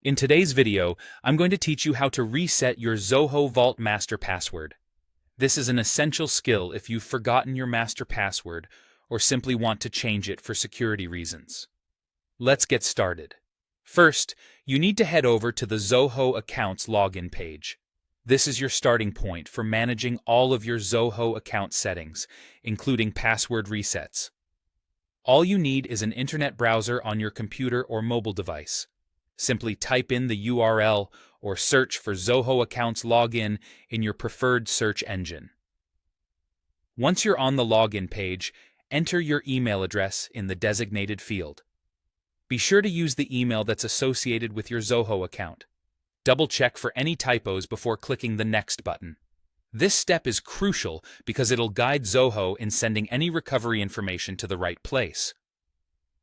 In today's video, I'm going to teach you how to reset your Zoho Vault master password. This is an essential skill if you've forgotten your master password or simply want to change it for security reasons. Let's get started. First, you need to head over to the Zoho Accounts login page. This is your starting point for managing all of your Zoho account settings, including password resets. All you need is an internet browser on your computer or mobile device. Simply type in the URL or search for Zoho Accounts Login in your preferred search engine. Once you're on the login page, enter your email address in the designated field. Be sure to use the email that's associated with your Zoho account. Double-check for any typos before clicking the Next button. This step is crucial because it'll guide Zoho in sending any recovery information to the right place.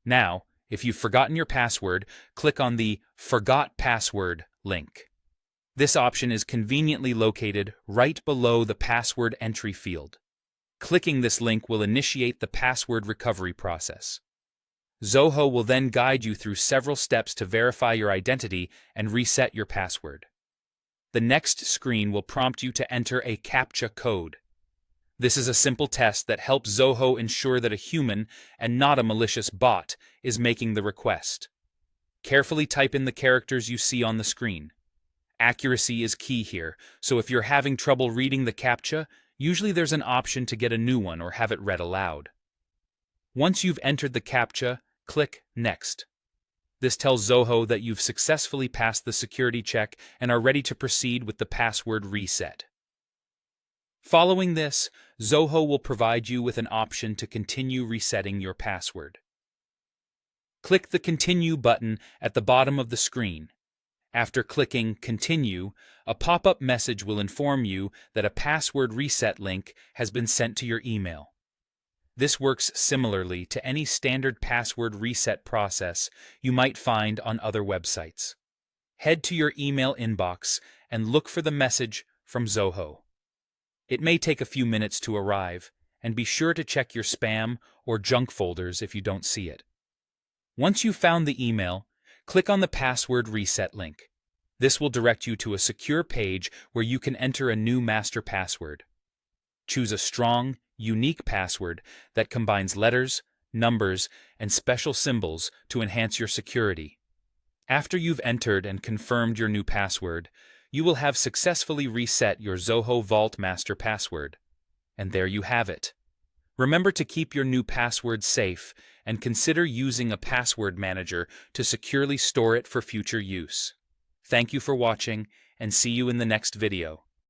Now, if you've forgotten your password, click on the Forgot Password link. This option is conveniently located right below the password entry field. Clicking this link will initiate the password recovery process. Zoho will then guide you through several steps to verify your identity and reset your password. The next screen will prompt you to enter a CAPTCHA code. This is a simple test that helps Zoho ensure that a human, and not a malicious bot, is making the request. Carefully type in the characters you see on the screen. Accuracy is key here, so if you're having trouble reading the CAPTCHA, usually there's an option to get a new one or have it read aloud. Once you've entered the CAPTCHA, click Next. This tells Zoho that you've successfully passed the security check and are ready to proceed with the password reset. Following this, Zoho will provide you with an option to continue resetting your password. Click the Continue button at the bottom of the screen. After clicking Continue, a pop-up message will inform you that a password reset link has been sent to your email. This works similarly to any standard password reset process you might find on other websites. Head to your email inbox and look for the message from Zoho. It may take a few minutes to arrive, and be sure to check your spam or junk folders if you don't see it. Once you've found the email, click on the password reset link. This will direct you to a secure page where you can enter a new master password. Choose a strong, unique password that combines letters, numbers, and special symbols to enhance your security. After you've entered and confirmed your new password, you will have successfully reset your Zoho Vault master password. And there you have it. Remember to keep your new password safe and consider using a password manager to securely store it for future use. Thank you for watching, and see you in the next video.